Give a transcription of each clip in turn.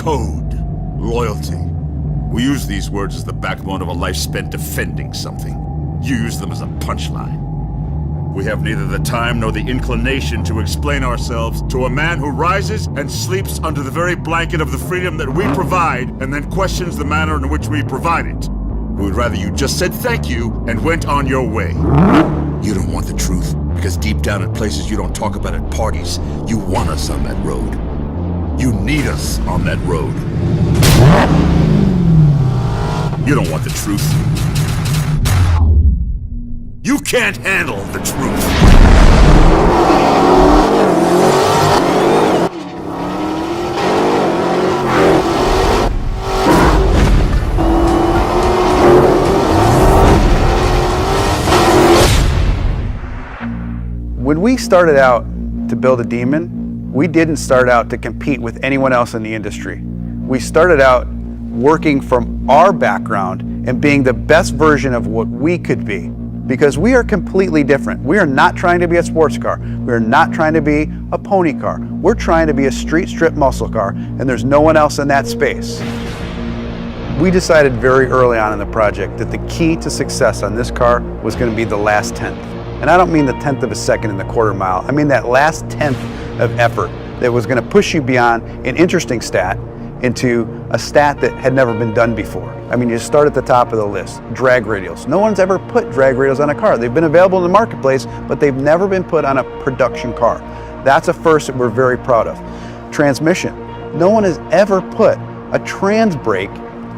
code, loyalty. We use these words as the backbone of a life spent defending something. You use them as a punchline. We have neither the time nor the inclination to explain ourselves to a man who rises and sleeps under the very blanket of the freedom that we provide and then questions the manner in which we provide it. We would rather you just said thank you and went on your way. You don't want the truth because deep down in places you don't talk about at parties, you want us on that road. You need us on that road. You don't want the truth. You can't handle the truth. When we started out to build a Demon, we didn't start out to compete with anyone else in the industry. We started out working from our background and being the best version of what we could be. Because we are completely different. We are not trying to be a sports car. We are not trying to be a pony car. We're trying to be a street strip muscle car, and there's no one else in that space. We decided very early on in the project that the key to success on this car was going to be the last tenth. And I don't mean the tenth of a second in the quarter mile. I mean that last tenth of effort that was going to push you beyond an interesting stat into a stat that had never been done before. I mean, you start at the top of the list, drag radials. No one's ever put drag radials on a car. They've been available in the marketplace, but they've never been put on a production car. That's a first that we're very proud of. Transmission. No one has ever put a trans brake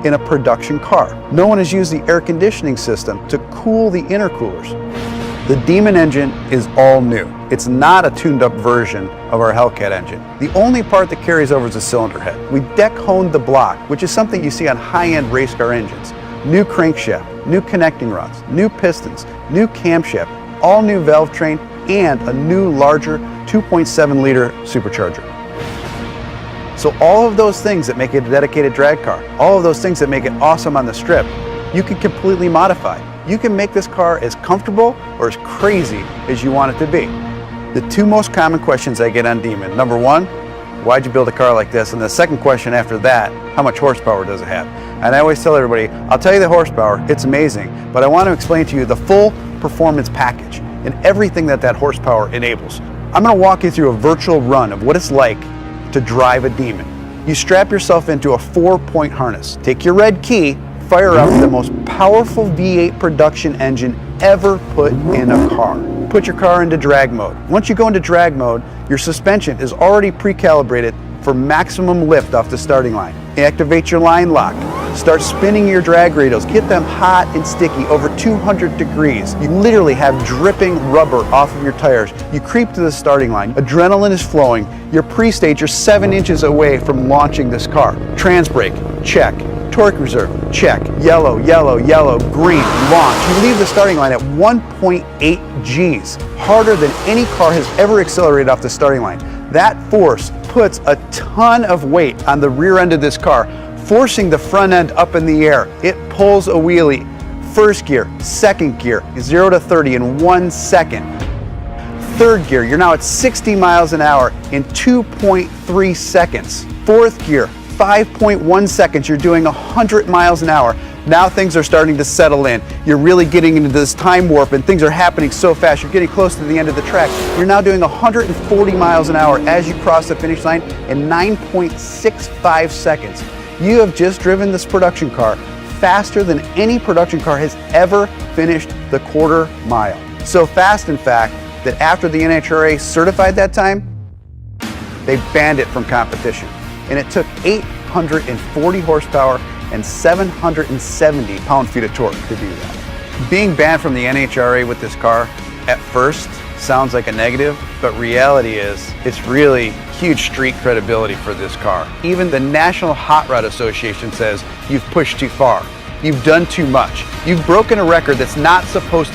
in a production car. No one has used the air conditioning system to cool the intercoolers. The Demon engine is all new. It's not a tuned up version of our Hellcat engine. The only part that carries over is the cylinder head. We deck honed the block, which is something you see on high-end race car engines. New crankshaft, new connecting rods, new pistons, new camshaft, all new valve train, and a new larger 2.7 liter supercharger. So all of those things that make it a dedicated drag car, all of those things that make it awesome on the strip, you can completely modify. You can make this car as comfortable or as crazy as you want it to be. The two most common questions I get on Demon, number one, why'd you build a car like this? And the second question after that, how much horsepower does it have? And I always tell everybody, I'll tell you the horsepower, it's amazing, but I want to explain to you the full performance package and everything that that horsepower enables. I'm going to walk you through a virtual run of what it's like to drive a Demon. You strap yourself into a 4-point harness, take your red key, fire up the most powerful V8 production engine ever put in a car. Put your car into drag mode. Once you go into drag mode, your suspension is already pre-calibrated for maximum lift off the starting line. Activate your line lock. Start spinning your drag radials. Get them hot and sticky over 200 degrees. You literally have dripping rubber off of your tires. You creep to the starting line. Adrenaline is flowing. You're pre-stage. You're 7 inches away from launching this car. Trans brake, check. Torque reserve, check. Yellow, yellow, yellow, green, launch. You leave the starting line at 1.8 Gs, harder than any car has ever accelerated off the starting line. That force puts a ton of weight on the rear end of this car, forcing the front end up in the air. It pulls a wheelie. First gear, second gear, 0 to 30 in 1 second. Third gear, you're now at 60 miles an hour in 2.3 seconds. Fourth gear, 5.1 seconds, you're doing 100 miles an hour. Now things are starting to settle in. You're really getting into this time warp and things are happening so fast. You're getting close to the end of the track. You're now doing 140 miles an hour as you cross the finish line in 9.65 seconds. You have just driven this production car faster than any production car has ever finished the quarter mile. So fast, in fact, that after the NHRA certified that time, they banned it from competition. And it took 840 horsepower and 770 pound-feet of torque to do that. Being banned from the NHRA with this car at first sounds like a negative, but reality is it's really huge street credibility for this car. Even the National Hot Rod Association says you've pushed too far, you've done too much, you've broken a record that's not supposed to